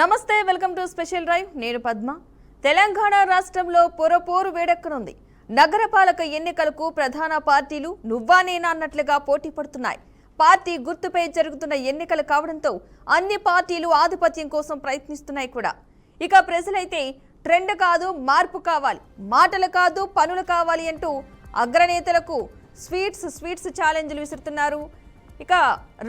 నమస్తే, welcome to special drive. నేను పద్మ. తెలంగాణ రాష్ట్రంలో పోరు వేడెక్కనుంది. నగరపాలక ఎన్నికలకు ప్రధాన పార్టీలు నువ్వా నేనా అన్నట్లుగా పోటీ పడుతున్నాయి. పార్టీ గుర్తుపై జరుగుతున్న ఎన్నికలు కావడంతో అన్ని పార్టీలు ఆధిపత్యం కోసం ప్రయత్నిస్తున్నాయి కూడా. ఇక ప్రజలైతే ట్రెండ్ కాదు మార్పు కావాలి, మాటలు కాదు పనులు కావాలి అంటూ అగ్రనేతలకు స్వీట్స్ ఛాలెంజ్లు విసురుతున్నారు. ఇక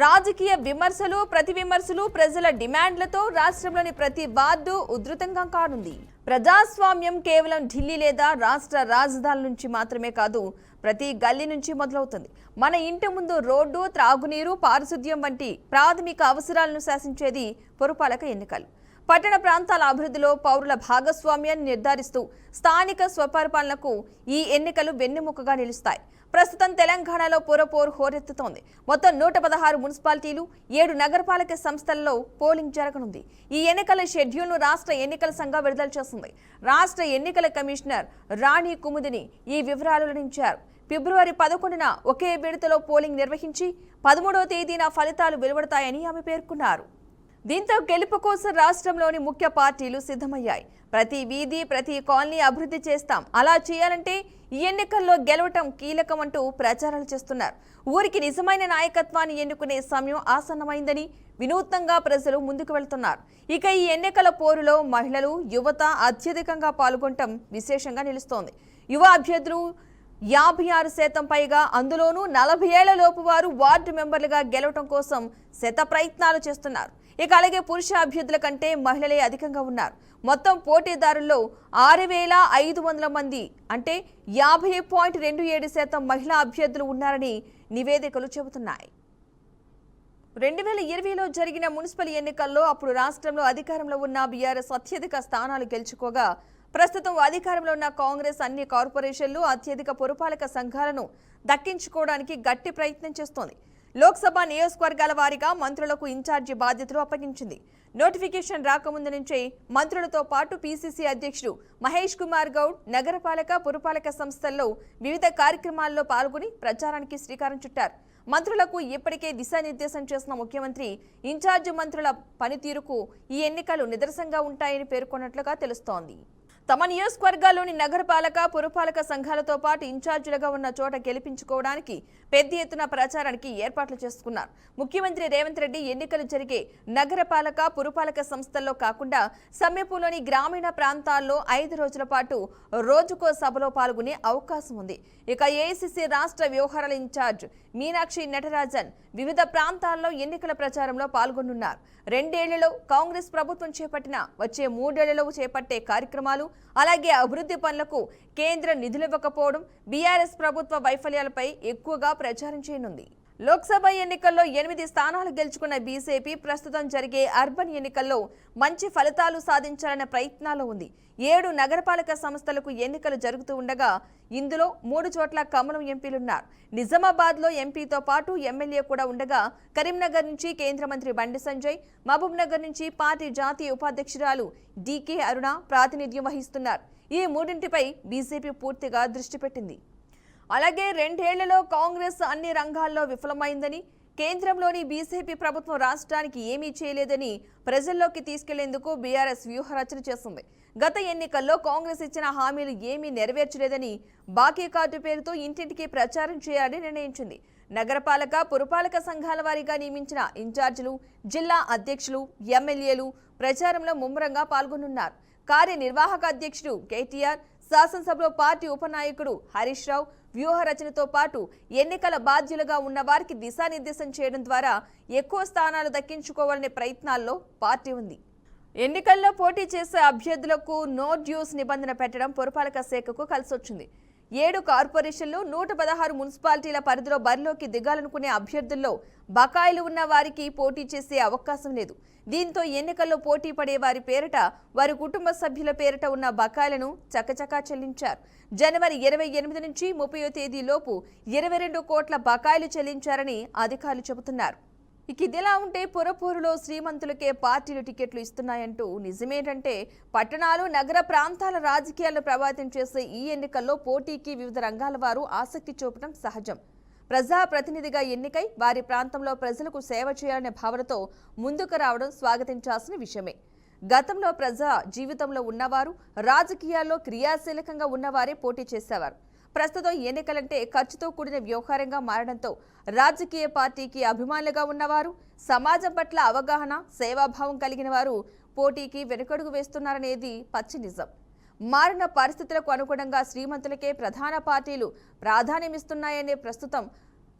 రాజకీయ విమర్శలు ప్రతి విమర్శలు ప్రజల డిమాండ్లతో రాష్ట్రంలోని ప్రతి వార్డు ఉధృతంగా కానుంది. ప్రజాస్వామ్యం కేవలం ఢిల్లీ లేదా రాష్ట్ర రాజధాని నుంచి మాత్రమే కాదు, ప్రతి గల్లీ నుంచి మొదలవుతుంది. మన ఇంటి ముందు రోడ్డు, త్రాగునీరు, పారిశుద్ధ్యం వంటి ప్రాథమిక అవసరాలను శాసించేది పురపాలక ఎన్నికలు. పట్టణ ప్రాంతాల అభివృద్ధిలో పౌరుల భాగస్వామ్యాన్ని నిర్ధారిస్తూ స్థానిక స్వపరిపాలనకు ఈ ఎన్నికలు వెన్నెముకగా నిలుస్తాయి. ప్రస్తుతం తెలంగాణలో పోరు హోరెత్తుతోంది. మొత్తం 116 మున్సిపాలిటీలు, 7 నగరపాలక సంస్థల్లో పోలింగ్ జరగనుంది. ఈ ఎన్నికల షెడ్యూల్ను రాష్ట్ర ఎన్నికల సంఘం విడుదల చేస్తుంది. రాష్ట్ర ఎన్నికల కమిషనర్ రాణి కుముదిని ఈ వివరాలు వెల్లడించారు. ఫిబ్రవరి 11న ఒకే విడతలో పోలింగ్ నిర్వహించి 13వ తేదీన ఫలితాలు వెలువడతాయని ఆమె పేర్కొన్నారు. దీంతో గెలుపు కోసం రాష్ట్రంలోని ముఖ్య పార్టీలు సిద్ధమయ్యాయి. ప్రతి వీధి, ప్రతి కాలనీ అభివృద్ధి చేస్తాం, అలా చేయాలంటే ఈ ఎన్నికల్లో గెలవటం కీలకం అంటూ ప్రచారాలు చేస్తున్నారు. ఊరికి నిజమైన నాయకత్వాన్ని ఎన్నుకునే సమయం ఆసన్నమైందని వినూత్నంగా ప్రజలు ముందుకు వెళ్తున్నారు. ఇక ఈ ఎన్నికల పోరులో మహిళలు, యువత అత్యధికంగా పాల్గొనటం విశేషంగా నిలుస్తోంది. యువ అభ్యర్థులు 56% పైగా, అందులోనూ 40 ఏళ్ల లోపు వారు వార్డు మెంబర్లుగా గెలవటం కోసం శత ప్రయత్నాలు చేస్తున్నారు. ఇక అలాగే పురుష అభ్యర్థుల కంటే మహిళలే అధికంగా ఉన్నారు. మొత్తం పోటీదారుల్లో 6,500 మంది అంటే 50.27% మహిళా అభ్యర్థులు ఉన్నారని నివేదికలు చెబుతున్నాయి. 2020లో జరిగిన మున్సిపల్ ఎన్నికల్లో అప్పుడు రాష్ట్రంలో అధికారంలో ఉన్న బీఆర్ఎస్ అత్యధిక స్థానాలు గెలుచుకోగా, ప్రస్తుతం అధికారంలో ఉన్న కాంగ్రెస్ అన్ని కార్పొరేషన్లు, అత్యధిక పురపాలక సంఘాలను దక్కించుకోవడానికి గట్టి ప్రయత్నం చేస్తోంది. లోక్సభ నియోజకవర్గాల వారీగా మంత్రులకు ఇన్ఛార్జి బాధ్యతలు అప్పగించింది. నోటిఫికేషన్ రాకముందు నుంచే మంత్రులతో పాటు పీసీసీ అధ్యక్షుడు మహేష్ కుమార్ గౌడ్ నగరపాలక, పురపాలక సంస్థల్లో వివిధ కార్యక్రమాల్లో పాల్గొని ప్రచారానికి శ్రీకారం చుట్టారు. మంత్రులకు ఇప్పటికే దిశానిర్దేశం చేసిన ముఖ్యమంత్రి ఇన్ఛార్జి మంత్రుల పనితీరుకు ఈ ఎన్నికలు నిదర్శనంగా ఉంటాయని పేర్కొన్నట్లుగా తెలుస్తోంది. తమ నియోజకవర్గాల్లోని నగరపాలక, పురపాలక సంఘాలతో పాటు ఇన్ఛార్జీలుగా ఉన్న చోట గెలిపించుకోవడానికి పెద్ద ఎత్తున ప్రచారానికి ఏర్పాట్లు చేసుకున్నారు. ముఖ్యమంత్రి రేవంత్ రెడ్డి ఎన్నికలు జరిగే నగరపాలక, పురపాలక సంస్థల్లో కాకుండా సమీపంలోని గ్రామీణ ప్రాంతాల్లో 5 రోజుల పాటు రోజుకో సభలో పాల్గొనే అవకాశం ఉంది. ఇక ఏఐసీసీ రాష్ట్ర వ్యవహారాల ఇన్ఛార్జ్ మీనాక్షి నటరాజన్ వివిధ ప్రాంతాల్లో ఎన్నికల ప్రచారంలో పాల్గొనున్నారు. 2 ఏళ్లలో కాంగ్రెస్ ప్రభుత్వం చేపట్టిన, వచ్చే 3 ఏళ్లలో చేపట్టే కార్యక్రమాలు, అలాగే అభివృద్ధి పనులకు కేంద్ర నిధులివ్వకపోవడం, బీఆర్ఎస్ ప్రభుత్వ వైఫల్యాలపై ఎక్కువగా ప్రచారం చేయనుంది. లోక్సభ ఎన్నికల్లో 8 స్థానాలు గెలుచుకున్న బీజేపీ ప్రస్తుతం జరిగే అర్బన్ ఎన్నికల్లో మంచి ఫలితాలు సాధించాలనే ప్రయత్నాల్లో ఉంది. 7 నగరపాలక సంస్థలకు ఎన్నికలు జరుగుతూ ఉండగా ఇందులో 3 చోట్ల కమలం ఎంపీలున్నారు. నిజామాబాద్లో ఎంపీతో పాటు ఎమ్మెల్యే కూడా ఉండగా, కరీంనగర్ నుంచి కేంద్ర మంత్రి బండి సంజయ్, మహబూబ్ నగర్ నుంచి పార్టీ జాతీయ ఉపాధ్యక్షురాలు డీకే అరుణ ప్రాతినిధ్యం వహిస్తున్నారు. ఈ 3 బీజేపీ పూర్తిగా దృష్టి పెట్టింది. అలాగే 2 ఏళ్లలో కాంగ్రెస్ అన్ని రంగాల్లో విఫలమైందని, కేంద్రంలోని బీజేపీ ప్రభుత్వం రాష్ట్రానికి ఏమీ చేయలేదని ప్రజల్లోకి తీసుకెళ్లేందుకు బీఆర్ఎస్ వ్యూహరచన చేస్తుంది. గత ఎన్నికల్లో కాంగ్రెస్ ఇచ్చిన హామీలు ఏమీ నెరవేర్చలేదని బాకీ కార్డు పేరుతో ఇంటింటికి ప్రచారం చేయాలని నిర్ణయించింది. నగరపాలక, పురపాలక సంఘాల వారీగా నియమించిన ఇన్ఛార్జీలు, జిల్లా అధ్యక్షులు, ఎమ్మెల్యేలు ప్రచారంలో ముమ్మరంగా పాల్గొనున్నారు. కార్యనిర్వాహక అధ్యక్షుడు కేటీఆర్, శాసనసభలో పార్టీ ఉపనాయకుడు హరీష్ రావు వ్యూహ రచనతో పాటు ఎన్నికల బాధ్యులుగా ఉన్న వారికి దిశానిర్దేశం చేయడం ద్వారా ఎక్కువ స్థానాలు దక్కించుకోవాలనే ప్రయత్నాల్లో పార్టీ ఉంది. ఎన్నికల్లో పోటీ చేసే అభ్యర్థులకు నో డ్యూస్ నిబంధన పెట్టడం పురపాలక శాఖకు కలిసొచ్చింది. 7 కార్పొరేషన్లు, 116 మున్సిపాలిటీల పరిధిలో బరిలోకి దిగాలనుకునే అభ్యర్థుల్లో బకాయిలు ఉన్న వారికి పోటీ చేసే అవకాశం లేదు. దీంతో ఎన్నికల్లో పోటీ పడే వారి పేరిట, వారి కుటుంబ సభ్యుల పేరిట ఉన్న బకాయిలను చకచకా చెల్లించారు. జనవరి 28 నుంచి 30వ తేదీలోపు 22 కోట్ల బకాయిలు చెల్లించారని అధికారులు చెబుతున్నారు. ఇక ఇదిలా ఉంటే పురపోరులో శ్రీమంతులకే పార్టీలు టికెట్లు ఇస్తున్నాయంటూ నిజమేంటంటే, పట్టణాలు, నగర ప్రాంతాల రాజకీయాలను ప్రభావితం చేసే ఈ ఎన్నికల్లో పోటీకి వివిధ రంగాల వారు ఆసక్తి చూపడం సహజం. ప్రజాప్రతినిధిగా ఎన్నికై వారి ప్రాంతంలో ప్రజలకు సేవ చేయాలనే భావనతో ముందుకు రావడం స్వాగతించాల్సిన విషయమే. గతంలో ప్రజా జీవితంలో ఉన్నవారు, రాజకీయాల్లో క్రియాశీలకంగా ఉన్నవారే పోటీ చేసేవారు. ప్రస్తుతం ఎన్నికలంటే ఖర్చుతో కూడిన వ్యవహారంగా మారడంతో రాజకీయ పార్టీకి అభిమానులుగా ఉన్నవారు, సమాజం పట్ల అవగాహన, సేవాభావం కలిగిన వారు పోటీకి వెనుకడుగు వేస్తున్నారనేది పచ్చి నిజం. మారిన పరిస్థితులకు అనుగుణంగా శ్రీమంతులకే ప్రధాన పార్టీలు ప్రాధాన్యమిస్తున్నాయనే ప్రస్తుతం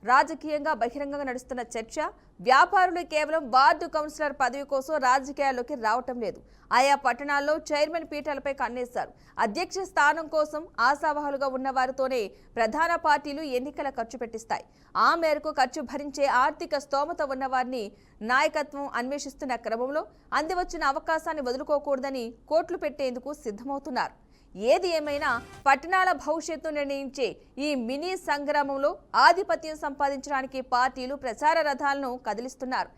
రాజకీయంగా బహిరంగంగా నడుస్తున్న చర్చ, వ్యాపారులు కేవలం వార్డు కౌన్సిలర్ పదవి కోసం రాజకీయాల్లోకి రావటం లేదు. ఆయా పట్టణాల్లో చైర్మన్ పీఠాలపై కన్నేశారు. అధ్యక్ష స్థానం కోసం ఆశావహులుగా ఉన్న వారితోనే ప్రధాన పార్టీలు ఎన్నికల ఖర్చు పెట్టిస్తాయి. ఆ మేరకు ఖర్చు భరించే ఆర్థిక స్తోమత ఉన్నవారిని నాయకత్వం అన్వేషిస్తున్న క్రమంలో అందివచ్చిన అవకాశాన్ని వదులుకోకూడదని కోట్లు పెట్టేందుకు సిద్ధమవుతున్నారు. ఏది ఏమైనా పట్టణాల భవిష్యత్తు నిర్ణయించే ఈ మినీ సంగ్రామంలో ఆధిపత్యం సంపాదించడానికి పార్టీలు ప్రచార రథాలను కదిలిస్తున్నారు.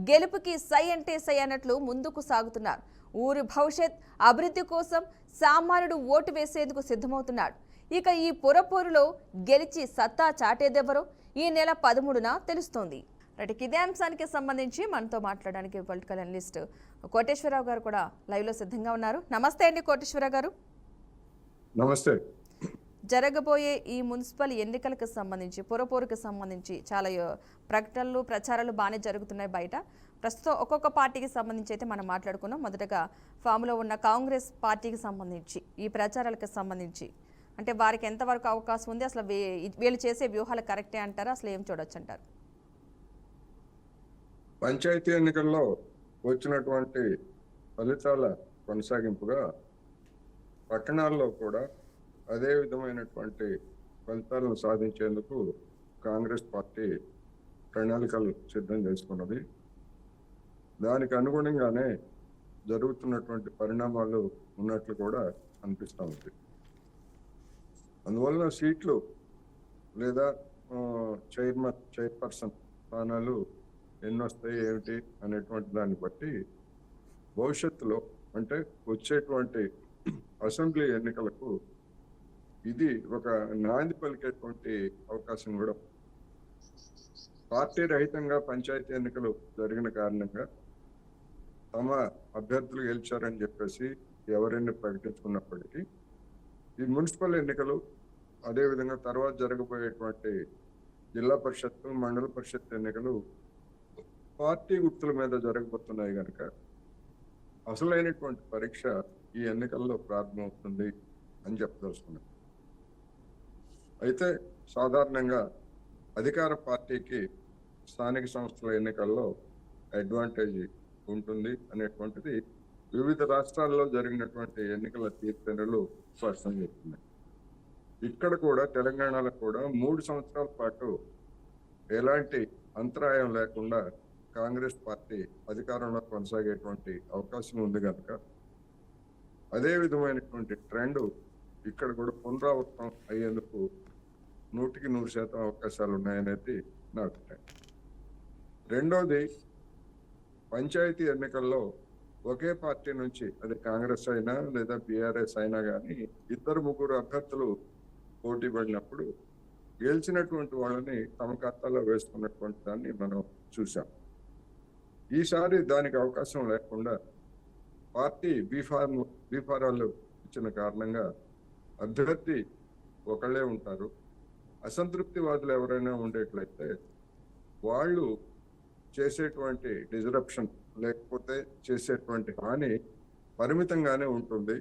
గెలుపుకి సై అంటే సై అన్నట్లు ముందుకు సాగుతున్నారు. ఊరి భవిష్యత్ అభివృద్ధి కోసం సామాన్యుడు ఓటు వేసేందుకు సిద్ధమవుతున్నాడు. ఇక ఈ పురపోరులో గెలిచి సత్తా చాటేదెవరో ఈ నెల 13న తెలుస్తోంది. రైట్, ఇదే అంశానికి సంబంధించి మనతో మాట్లాడడానికి పొలిటికల్ అనలిస్ట్ కోటేశ్వరరావు గారు కూడా లైవ్లో సిద్ధంగా ఉన్నారు. నమస్తే అండి కోటేశ్వరరావు గారు. నమస్తే. జరగబోయే ఈ మున్సిపల్ ఎన్నికలకు సంబంధించి, పురపోరుకు సంబంధించి చాలా ప్రకటనలు, ప్రచారాలు బాగానే జరుగుతున్నాయి బయట. ప్రస్తుతం ఒక్కొక్క పార్టీకి సంబంధించి అయితే మనం మాట్లాడుకున్నాం. మొదటగా ఫామ్లో ఉన్న కాంగ్రెస్ పార్టీకి సంబంధించి ఈ ప్రచారాలకు సంబంధించి అంటే వారికి ఎంతవరకు అవకాశం ఉంది, అసలు వీళ్ళు చేసే వ్యూహాలు కరెక్టే అంటారా, అసలు ఏం చూడొచ్చు అంటారు? పంచాయతీ ఎన్నికల్లో వచ్చినటువంటి ఫలితాల కొనసాగింపుగా పట్టణాల్లో కూడా అదే విధమైనటువంటి ఫలితాలను సాధించేందుకు కాంగ్రెస్ పార్టీ ప్రణాళికలు సిద్ధం చేసుకున్నది. దానికి అనుగుణంగానే జరుగుతున్నటువంటి పరిణామాలు ఉన్నట్లు కూడా అనిపిస్తూ ఉంది. అందువలన సీట్లు లేదా చైర్పర్సన్ స్థానాలు ఎన్నొస్తాయి ఏమిటి అనేటువంటి దాన్ని బట్టి భవిష్యత్తులో అంటే వచ్చేటువంటి అసెంబ్లీ ఎన్నికలకు ఇది ఒక నాంది పలికేటువంటి అవకాశం కూడా. పార్టీ రహితంగా పంచాయతీ ఎన్నికలు జరిగిన కారణంగా తమ అభ్యర్థులు గెలిచారని చెప్పేసి ఎవరైనా ప్రకటించుకున్నప్పటికీ ఈ మున్సిపల్ ఎన్నికలు, అదేవిధంగా తర్వాత జరగబోయేటువంటి జిల్లా పరిషత్, మండల పరిషత్ ఎన్నికలు పార్టీ గుర్తుల మీద జరగబోతున్నాయి కనుక అసలైనటువంటి పరీక్ష ఈ ఎన్నికల్లో ప్రారంభమవుతుంది అని చెప్పదలుచుకున్నాను. అయితే సాధారణంగా అధికార పార్టీకి స్థానిక సంస్థల ఎన్నికల్లో అడ్వాంటేజ్ ఉంటుంది అనేటువంటిది వివిధ రాష్ట్రాల్లో జరిగినటువంటి ఎన్నికల తీర్పులు స్పష్టం చేస్తున్నాయి. ఇక్కడ కూడా తెలంగాణలో కూడా 3 సంవత్సరాల పాటు ఎలాంటి అంతరాయం లేకుండా కాంగ్రెస్ పార్టీ అధికారంలో కొనసాగేటువంటి అవకాశం ఉంది కనుక అదే విధమైనటువంటి ట్రెండ్ ఇక్కడ కూడా పునరావృతం అయ్యేందుకు 100% అవకాశాలు ఉన్నాయనేది నా అభిప్రాయం. రెండోది, పంచాయతీ ఎన్నికల్లో ఒకే పార్టీ నుంచి, అది కాంగ్రెస్ అయినా లేదా బీఆర్ఎస్ అయినా కానీ 2-3 అభ్యర్థులు పోటీ పడినప్పుడు గెలిచినటువంటి వాళ్ళని తమ ఖాతాలో వేసుకున్నటువంటి దాన్ని మనం చూసాం. ఈసారి దానికి అవకాశం లేకుండా పార్టీ బీఫారాలు ఇచ్చిన కారణంగా అభ్యర్థి ఒకళ్ళే ఉంటారు. అసంతృప్తివాదులు ఎవరైనా ఉండేట్లయితే వాళ్ళు చేసేటువంటి డిజరప్షన్ లేకపోతే చేసేటువంటి హాని పరిమితంగానే ఉంటుంది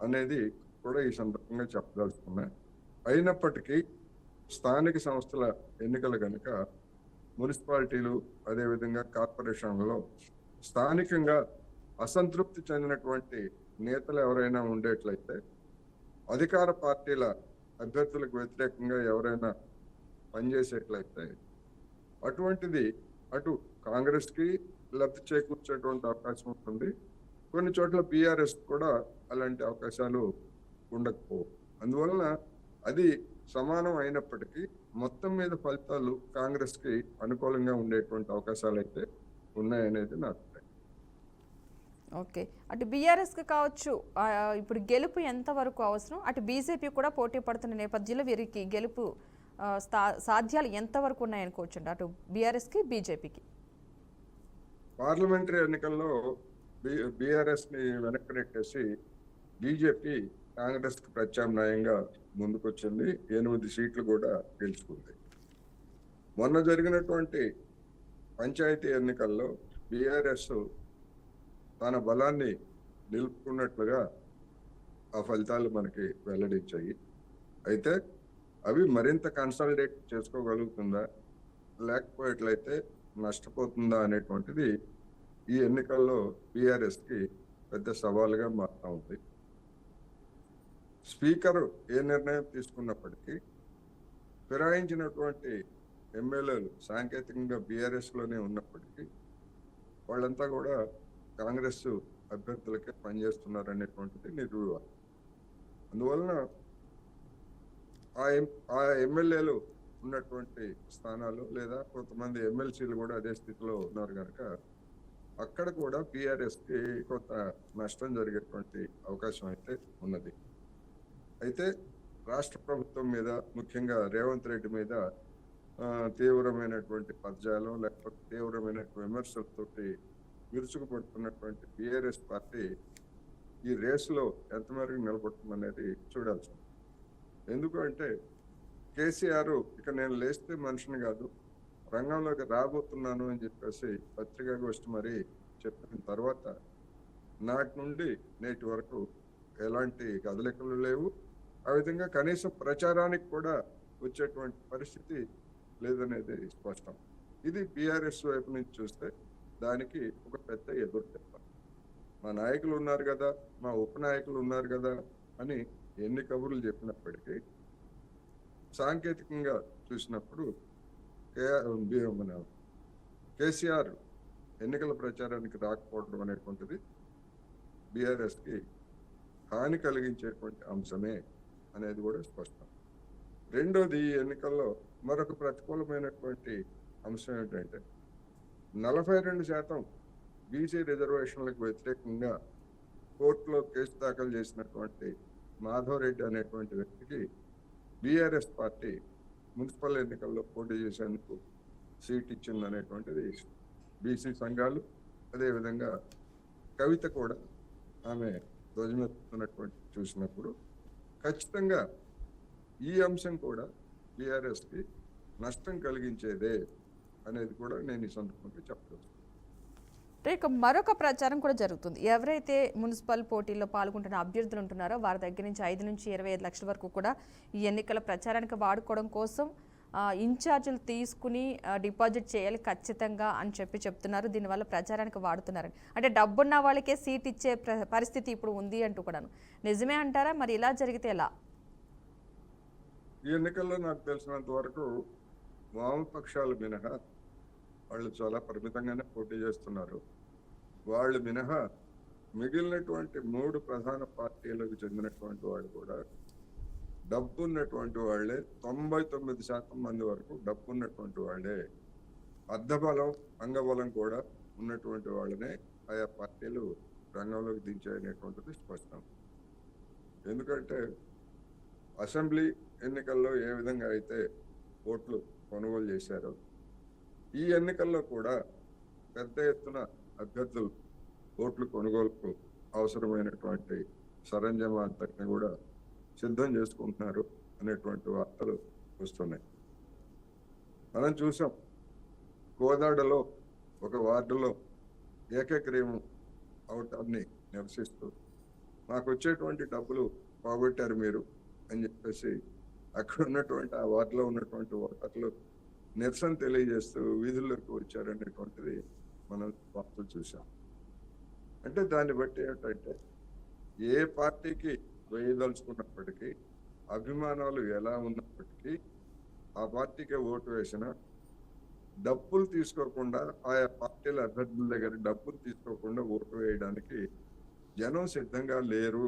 అనేది కూడా ఈ సందర్భంగా చెప్పదలుచుకున్నా. అయినప్పటికీ స్థానిక సంస్థల ఎన్నికలు కనుక మున్సిపాలిటీలు అదేవిధంగా కార్పొరేషన్లలో స్థానికంగా అసంతృప్తి చెందినటువంటి నేతలు ఎవరైనా ఉండేట్లయితే అధికార పార్టీల అభ్యర్థులకు వ్యతిరేకంగా ఎవరైనా పనిచేసేట్లయితే అటువంటిది అటు కాంగ్రెస్కి లబ్ధి చేకూర్చేటువంటి అవకాశం ఉంటుంది. కొన్ని చోట్ల బీఆర్ఎస్ కూడా అలాంటి అవకాశాలు ఉండకపోవు. అందువలన అది సమానం అయినప్పటికీ మొత్తం మీద ఫలితాలు కాంగ్రెస్కి అనుకూలంగా ఉండేటువంటి అవకాశాలు అయితే ఉన్నాయనేది నా అభిప్రాయం. ఓకే, అటు బీఆర్ఎస్కి కావచ్చు ఇప్పుడు గెలుపు ఎంతవరకు అవసరం, అటు బీజేపీ కూడా పోటీ పడుతున్న నేపథ్యంలో వీరికి గెలుపు సాధ్యాలు ఎంతవరకు ఉన్నాయనుకోవచ్చండి అటు బీఆర్ఎస్కి బీజేపీకి? పార్లమెంటరీ ఎన్నికల్లో బీఆర్ఎస్ని వెనక్కి నెట్టేసి బీజేపీ కాంగ్రెస్కి ప్రత్యామ్నాయంగా ముందుకొచ్చింది. 8 సీట్లు కూడా గెలుచుకుంది. మొన్న జరిగినటువంటి పంచాయతీ ఎన్నికల్లో బీఆర్ఎస్ తన బలాన్ని నిలుపుకున్నట్లుగా ఆ ఫలితాలు మనకి వెల్లడించాయి. అయితే అవి మరింత కన్సాలిడేట్ చేసుకోగలుగుతుందా, లేకపోయేట్లయితే నష్టపోతుందా అనేటువంటిది ఈ ఎన్నికల్లో బీఆర్ఎస్కి పెద్ద సవాలుగా మారుతా ఉంది. స్పీకర్ ఏ నిర్ణయం తీసుకున్నప్పటికీ ఫిరాయించినటువంటి ఎమ్మెల్యేలు సాంకేతికంగా బీఆర్ఎస్లోనే ఉన్నప్పటికీ వాళ్ళంతా కూడా కాంగ్రెస్ అభ్యర్థులకే పనిచేస్తున్నారు అనేటువంటిది నిరూపణ. అందువలన ఆ ఎమ్మెల్యేలు ఉన్నటువంటి స్థానాలు లేదా కొంతమంది ఎమ్మెల్సీలు కూడా అదే స్థితిలో ఉన్నారు కనుక అక్కడ కూడా బీఆర్ఎస్కి కొంత నష్టం జరిగేటువంటి అవకాశం అయితే ఉన్నది. అయితే రాష్ట్ర ప్రభుత్వం మీద, ముఖ్యంగా రేవంత్ రెడ్డి మీద తీవ్రమైనటువంటి పద్యాలు లేకపోతే తీవ్రమైన విమర్శలతోటి విరుచుకుపడుతున్నటువంటి బీఆర్ఎస్ పార్టీ ఈ రేసులో ఎంతమేరకు నిలబడుతుందనేది చూడాల్సి ఉంది. ఎందుకు అంటే కేసీఆర్ ఇక నేను లేస్తే మనిషిని కాదు, రంగంలోకి రాబోతున్నాను అని చెప్పేసి పత్రికాగోష్ఠి మరి చెప్పిన తర్వాత నాటి నుండి నేటి వరకు ఎలాంటి కదలికలు లేవు. ఆ విధంగా కనీసం ప్రచారానికి కూడా వచ్చేటువంటి పరిస్థితి లేదనేది స్పష్టం. ఇది బీఆర్ఎస్ వైపు నుంచి చూస్తే దానికి ఒక పెద్ద ఎదురు దెబ్బ. మా నాయకులు ఉన్నారు కదా, మా ఉపనాయకులు ఉన్నారు కదా అని ఎన్ని కబుర్లు చెప్పినప్పటికీ సాంకేతికంగా చూసినప్పుడు మన కేసీఆర్ ఎన్నికల ప్రచారానికి రాకపోవడం అనేటువంటిది బీఆర్ఎస్కి హాని కలిగించేటువంటి అంశమే అనేది కూడా స్పష్టం. రెండోది, ఈ ఎన్నికల్లో మరొక ప్రతికూలమైనటువంటి అంశం ఏంటంటే 42% బీసీ రిజర్వేషన్లకు వ్యతిరేకంగా కోర్టులో కేసు దాఖలు చేసినటువంటి మాధవరెడ్డి అనేటువంటి వ్యక్తికి బీఆర్ఎస్ పార్టీ మున్సిపల్ ఎన్నికల్లో పోటీ చేసేందుకు సీట్ ఇచ్చిందనేటువంటిది బీసీ సంఘాలు, అదేవిధంగా కవిత కూడా ఆమె ధ్వజమెత్తుతున్నటువంటి చూసినప్పుడు ఖచ్చితంగా ఈ అంశం కూడా బీఆర్ఎస్కి నష్టం కలిగించేదే అనేది కూడా నేను ఈ సందర్భంగా చెప్పవచ్చు. ఇక మరొక ప్రచారం కూడా జరుగుతుంది. ఎవరైతే మున్సిపల్ పోటీల్లో పాల్గొంటున్న అభ్యర్థులు ఉంటున్నారో వారి దగ్గర నుంచి 5 నుంచి 25 లక్షల వరకు కూడా ఈ ఎన్నికల ప్రచారానికి వాడుకోవడం కోసం ఇన్ఛార్జీలు తీసుకుని డిపాజిట్ చేయాలి ఖచ్చితంగా అని చెప్తున్నారు. దీనివల్ల ప్రచారానికి వాడుతున్నారని, అంటే డబ్బున్న వాళ్ళకే సీట్ ఇచ్చే పరిస్థితి ఇప్పుడు ఉంది అంటూ కూడాను. నిజమే అంటారా? మరి ఇలా జరిగితే ఎలా? ఈ ఎన్నికల్లో నాకు తెలిసినంత వరకు వామపక్షాలు మినహా వాళ్ళు చాలా పరిమితంగానే పోటీ చేస్తున్నారు. వాళ్ళు మినహా మిగిలినటువంటి 3 ప్రధాన పార్టీలకు చెందినటువంటి వాళ్ళు కూడా డబ్బు ఉన్నటువంటి వాళ్ళే, 99% మంది వరకు డబ్బు ఉన్నటువంటి వాళ్ళే, అర్ధబలం అంగబలం కూడా ఉన్నటువంటి వాళ్ళనే ఆయా పార్టీలు రంగంలోకి దించాయనేటువంటిది స్పష్టం. ఎందుకంటే అసెంబ్లీ ఎన్నికల్లో ఏ విధంగా అయితే ఓట్లు కొనుగోలు చేశారో ఈ ఎన్నికల్లో కూడా పెద్ద ఎత్తున అభ్యర్థులు ఓట్లు కొనుగోలుకు అవసరమైనటువంటి సరంజామాన్ని కూడా సిద్ధం చేసుకుంటున్నారు అనేటువంటి వార్తలు వస్తున్నాయి. మనం చూసాం, కోదాడలో ఒక వార్డులో ఏకగ్రీవం అవటాన్ని నిరసిస్తూ మాకు వచ్చేటువంటి డబ్బులు పోగొట్టారు మీరు అని చెప్పేసి అక్కడ ఉన్నటువంటి ఆ వార్డులో ఉన్నటువంటి ఓటర్లు నిరసన తెలియజేస్తూ వీధుల్లోకి వచ్చారనేటువంటిది మనం వార్తలు చూసాం. అంటే దాన్ని బట్టి ఏంటంటే ఏ పార్టీకి వేయదలుచుకున్నప్పటికీ, అభిమానాలు ఎలా ఉన్నప్పటికీ ఆ పార్టీకి ఓటు వేసిన డబ్బులు తీసుకోకుండా, ఆయా పార్టీల అభ్యర్థుల దగ్గర డబ్బులు తీసుకోకుండా ఓటు వేయడానికి జనం సిద్ధంగా లేరు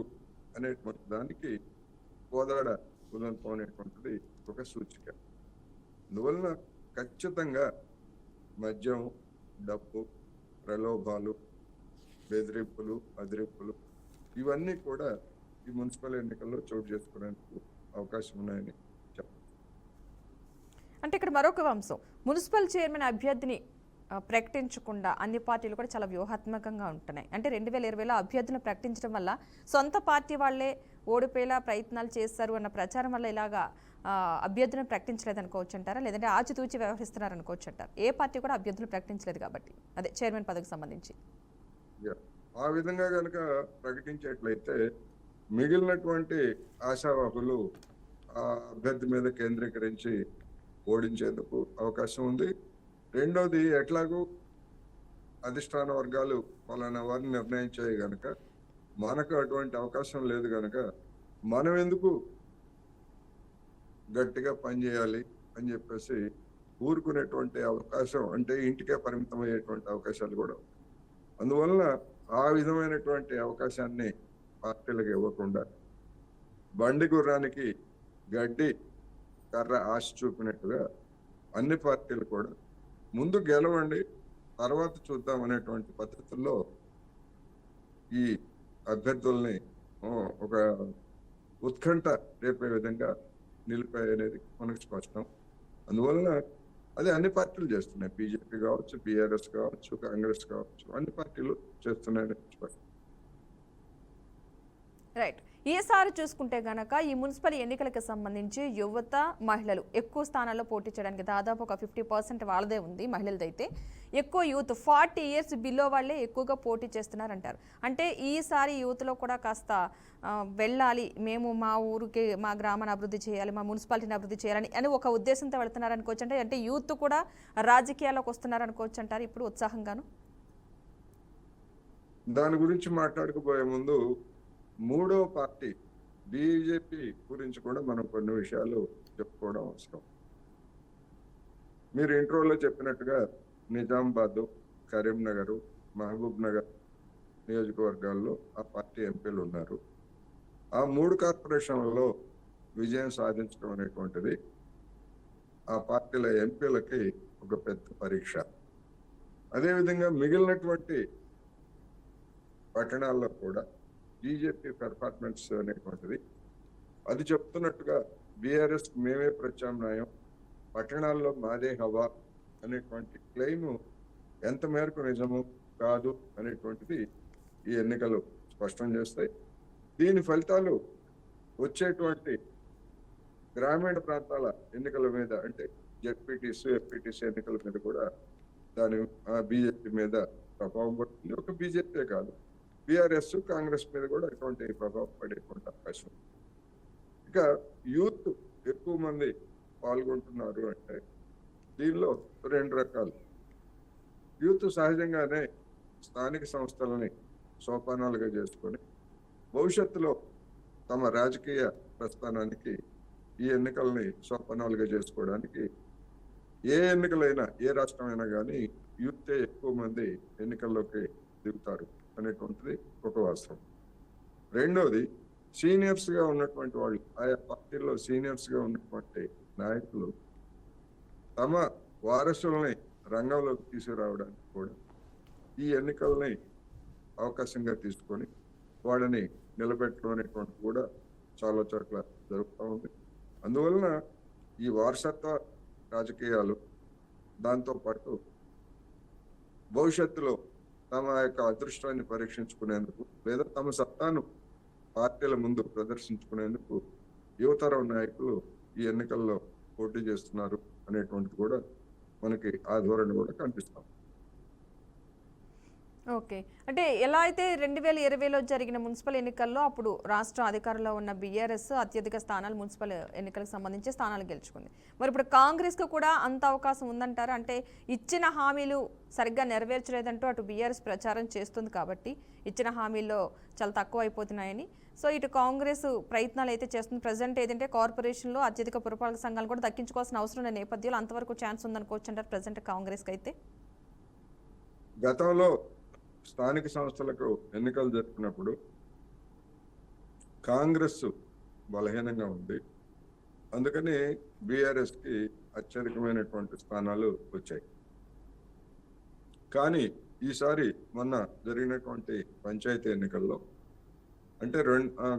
అనేటువంటి దానికి కోదాడ ఉదంతం అనేటువంటిది ఒక సూచిక. అందువలన ఖచ్చితంగా మద్యం, డబ్బు, ప్రలోభాలు, బెదిరింపులు, అదిరింపులు ఇవన్నీ కూడా ఈ మున్సిపల్ ఎన్నికల్లో చోటు చేసుకునేందుకు అవకాశం ఉన్నాయని చెప్పాలి. అంటే ఇక్కడ మరొక అంశం, మున్సిపల్ చైర్మన్ అభ్యర్థిని ప్రకటించకుండా అన్ని పార్టీలు కూడా చాలా వ్యూహాత్మకంగా ఉంటున్నాయి. అంటే 2020లో అభ్యర్థులను ప్రకటించడం వల్ల సొంత పార్టీ వాళ్ళే ఓడిపోయేలా ప్రయత్నాలు చేస్తారు అన్న ప్రచారం వల్ల ఇలాగా అభ్యర్థులను ప్రకటించలేదు అనుకోవచ్చు అంటారా, లేదంటే ఆచితూచి వ్యవహరిస్తున్నారు అనుకోవచ్చు అంటారు? ఏ పార్టీ కూడా అభ్యర్థులను ప్రకటించలేదు కాబట్టి, అదే చైర్మన్ పదవికి సంబంధించి. ఆ విధంగా కనుక ప్రకటించేట్లయితే మిగిలినటువంటి ఆశావాహులు ఆ అభ్యర్థి మీద కేంద్రీకరించి ఓడించేందుకు అవకాశం ఉంది. రెండోది, ఎట్లాగూ అధిష్టాన వర్గాలు పలానా వారిని నిర్ణయించాయి గనక మనకు అటువంటి అవకాశం లేదు గనక మనం ఎందుకు గట్టిగా పనిచేయాలి అని చెప్పేసి ఊరుకునేటువంటి అవకాశం, అంటే ఇంటికే పరిమితం అయ్యేటువంటి అవకాశాలు కూడా ఉన్నాయి. అందువలన ఆ విధమైనటువంటి అవకాశాన్ని పార్టీలకు ఇవ్వకుండా బండి గుర్రానికి గడ్డి కర్ర ఆశ చూపినట్టుగా అన్ని పార్టీలు కూడా ముందు గెలవండి తర్వాత చూద్దాం అనేటువంటి పద్ధతుల్లో ఈ అభ్యర్థుల్ని ఒక ఉత్కంఠ రేపే విధంగా నిలిపాయి అనేది మనకు స్పష్టం. అందువలన అది అన్ని పార్టీలు చేస్తున్నాయి. బీజేపీ కావచ్చు, బీఆర్ఎస్ కావచ్చు, కాంగ్రెస్ కావచ్చు, అన్ని పార్టీలు చేస్తున్నాయని స్పష్టం. రైట్. ఈసారి చూసుకుంటే గనక ఈ మున్సిపల్ ఎన్నికలకు సంబంధించి యువత, మహిళలు ఎక్కువ స్థానాల్లో పోటీ చేయడానికి దాదాపు ఒక 50% వాళ్ళదే ఉంది. మహిళలదైతే ఎక్కువ యూత్ 40 years బిలో వాళ్ళే ఎక్కువగా పోటీ చేస్తున్నారంటారు. అంటే ఈసారి యూత్లో కూడా కాస్త వెళ్ళాలి, మేము మా ఊరికి, మా గ్రామాన్ని అభివృద్ధి చేయాలి, మా మున్సిపాలిటీని అభివృద్ధి చేయాలని అని ఒక ఉద్దేశంతో వెళ్తున్నారు అనుకోవచ్చు. అంటే యూత్ కూడా రాజకీయాల్లోకి వస్తున్నారు అనుకోవచ్చు అంటారు ఇప్పుడు ఉత్సాహంగాను. దాని గురించి మాట్లాడుకోబోయే ముందు మూడో పార్టీ బీజేపీ గురించి కూడా మనం కొన్ని విషయాలు చెప్పుకోవడం అవసరం. మీరు ఇంట్రోలో చెప్పినట్టుగా నిజామాబాద్, కరీంనగర్, మహబూబ్ నగర్ నియోజకవర్గాల్లో ఆ పార్టీ ఎంపీలు ఉన్నారు. ఆ 3 కార్పొరేషన్లలో విజయం సాధించడం అనేటువంటిది ఆ పార్టీల ఎంపీలకి ఒక పెద్ద పరీక్ష. అదేవిధంగా మిగిలినటువంటి పట్టణాల్లో కూడా బీజేపీ పెర్ఫార్మెన్స్ అనేటువంటిది అది చెప్తున్నట్టుగా బీఆర్ఎస్ మేమే ప్రత్యామ్నాయం, పట్టణాల్లో మాదే హవా అనేటువంటి క్లెయిమ్ ఎంత మేరకు నిజము కాదు అనేటువంటిది ఈ ఎన్నికలు స్పష్టం చేస్తాయి. దీని ఫలితాలు వచ్చేటువంటి గ్రామీణ ప్రాంతాల ఎన్నికల మీద, అంటే జెడ్పీటీసీ, ఎఫ్పీటీసీ ఎన్నికల మీద కూడా దాని బీజేపీ మీద ప్రభావం పడుతుంది. ఒక బీజేపీ కాదు, బీఆర్ఎస్, కాంగ్రెస్ మీద కూడా ఎటువంటి ప్రభావం పడేటువంటి అవకాశం. ఇక యూత్ ఎక్కువ మంది పాల్గొంటున్నారు అంటే దీనిలో 2 రకాలు. యూత్ సహజంగానే స్థానిక సంస్థలని సోపానాలుగా చేసుకొని భవిష్యత్తులో తమ రాజకీయ ప్రస్థానానికి ఈ ఎన్నికల్ని సోపానాలుగా చేసుకోవడానికి ఏ ఎన్నికలైనా, ఏ రాష్ట్రమైనా కానీ యూతే ఎక్కువ మంది ఎన్నికల్లోకి దిగుతారు అనేటువంటిది ఒక వాస్తవం. రెండోది, సీనియర్స్ గా ఉన్నటువంటి వాళ్ళు, ఆయా పార్టీల్లో సీనియర్స్ గా ఉన్నటువంటి నాయకులు తమ వారసుల్ని రంగంలోకి తీసుకురావడానికి కూడా ఈ ఎన్నికల్ని అవకాశంగా తీసుకొని వాళ్ళని నిలబెట్టడం అనేటువంటి కూడా చాలా చోట్ల జరుగుతూ ఉంది. అందువలన ఈ వారసత్వ రాజకీయాలు, దాంతోపాటు భవిష్యత్తులో తమ యొక్క అదృష్టాన్ని పరీక్షించుకునేందుకు లేదా తమ సత్తాను పార్టీల ముందు ప్రదర్శించుకునేందుకు యువతరం నాయకులు ఈ ఎన్నికల్లో పోటీ చేస్తున్నారు అనేటువంటిది కూడా మనకి ఆ ధోరణి కూడా కనిపిస్తాం. ఓకే. అంటే ఎలా అయితే 2020లో జరిగిన మున్సిపల్ ఎన్నికల్లో అప్పుడు రాష్ట్రం అధికారంలో ఉన్న బీఆర్ఎస్ అత్యధిక స్థానాలు మున్సిపల్ ఎన్నికలకు సంబంధించి స్థానాలు గెలుచుకుంది. మరి ఇప్పుడు కాంగ్రెస్కు కూడా అంత అవకాశం ఉందంటారా? అంటే ఇచ్చిన హామీలు సరిగ్గా నెరవేర్చలేదంటూ అటు బీఆర్ఎస్ ప్రచారం చేస్తుంది కాబట్టి ఇచ్చిన హామీల్లో చాలా తక్కువ అయిపోతున్నాయని. సో ఇటు కాంగ్రెస్ ప్రయత్నాలు అయితే చేస్తుంది. ప్రజెంట్ ఏదంటే కార్పొరేషన్లో అత్యధిక పురపాలక సంఘాలు కూడా దక్కించుకోవాల్సిన అవసరం ఉన్న నేపథ్యంలో అంతవరకు ఛాన్స్ ఉందనుకోవచ్చు అంటారు ప్రజెంట్ కాంగ్రెస్కి అయితే. గతంలో స్థానిక సంస్థలకు ఎన్నికలు జరిపినప్పుడు కాంగ్రెస్ బలహీనంగా ఉంది. అందుకని బీఆర్ఎస్ కి అత్యధికమైనటువంటి స్థానాలు వచ్చాయి. కానీ ఈసారి మొన్న జరిగినటువంటి పంచాయతీ ఎన్నికల్లో, అంటే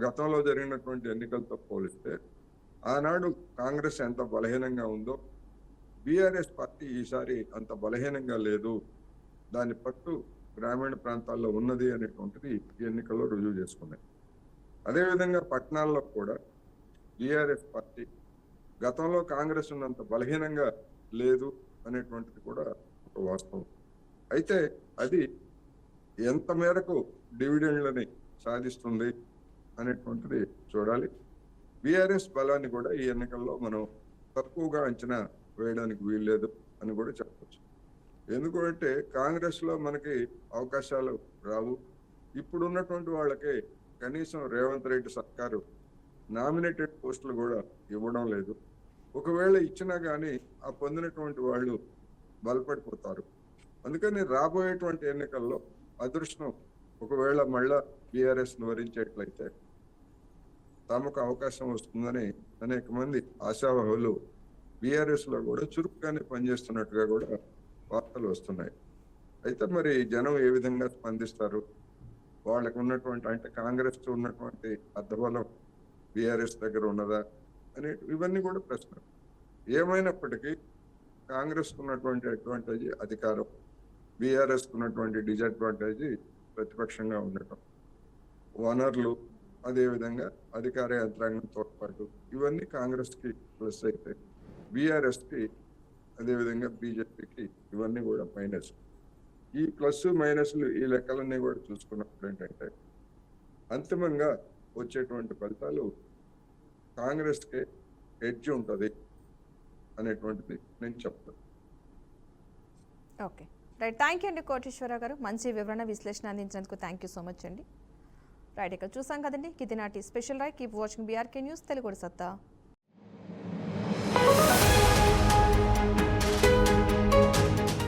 గతంలో జరిగినటువంటి ఎన్నికలతో పోలిస్తే ఆనాడు కాంగ్రెస్ ఎంత బలహీనంగా ఉందో బీఆర్ఎస్ పార్టీ ఈసారి అంత బలహీనంగా లేదు, దాని పట్టు గ్రామీణ ప్రాంతాల్లో ఉన్నది అనేటువంటిది ఈ ఎన్నికల్లో రుజువు చేసుకున్నాయి. అదేవిధంగా పట్టణాల్లో కూడా బీఆర్ఎస్ పార్టీ గతంలో కాంగ్రెస్ ఉన్నంత బలహీనంగా లేదు అనేటువంటిది కూడా ఒక వాస్తవం. అయితే అది ఎంత మేరకు డివిడెండ్లని సాధిస్తుంది అనేటువంటిది చూడాలి. బీఆర్ఎస్ బలాన్ని కూడా ఈ ఎన్నికల్లో మనం తక్కువగా అంచనా వేయడానికి వీల్లేదు అని కూడా చెప్పవచ్చు. ఎందుకంటే కాంగ్రెస్ లో మనకి అవకాశాలు రావు. ఇప్పుడు ఉన్నటువంటి వాళ్ళకి కనీసం రేవంత్ రెడ్డి సర్కారు నామినేటెడ్ పోస్టులు కూడా ఇవ్వడం లేదు. ఒకవేళ ఇచ్చినా కానీ ఆ పొందినటువంటి వాళ్ళు బలపడిపోతారు. అందుకని రాబోయేటువంటి ఎన్నికల్లో అదృష్టం ఒకవేళ మళ్ళా బీఆర్ఎస్ ను వరించేట్లయితే తమకు అవకాశం వస్తుందని అనేక మంది ఆశావహులు బీఆర్ఎస్ లో కూడా చురుకుగానే పనిచేస్తున్నట్టుగా కూడా వార్తలు వస్తున్నాయి. అయితే మరి జనం ఏ విధంగా స్పందిస్తారు, వాళ్ళకు ఉన్నటువంటి అంటే కాంగ్రెస్ ఉన్నటువంటి అర్ధబలం బీఆర్ఎస్ దగ్గర ఉన్నదా అనే ఇవన్నీ కూడా ప్రశ్నలు. ఏమైనప్పటికీ కాంగ్రెస్ ఉన్నటువంటి అడ్వాంటేజ్ అధికారం, బీఆర్ఎస్ ఉన్నటువంటి డిజడ్వాంటేజ్ ప్రతిపక్షంగా ఉండటం, వనరులు, అదేవిధంగా అధికార యంత్రాంగంతో పాటు ఇవన్నీ కాంగ్రెస్ కి ప్లస్ అయితే బీఆర్ఎస్ కి అదేవిధంగా బీజేపీకి ఇవన్నీ కూడా మైనస్. ఈ ప్లస్ మైనస్లు ఈ లెక్కలన్నీ కూడా చూసుకున్నప్పుడు ఏంటంటే అంతిమంగా వచ్చేటువంటి ఫలితాలు కాంగ్రెస్ కి ఎడ్జ్ ఉంటుంది అనేటువంటిది నేను చెప్తాను. Okay, right. థ్యాంక్ యూ అండి కోటేశ్వరరావు గారు, మంచి వివరణ విశ్లేషణ అందించినందుకు థ్యాంక్ యూ సో మచ్ అండి. రైట్, ఇక్కడ చూసాం కదండి, ఇది నాటి special right. Keep watching BRK news, Telugu సత్తా.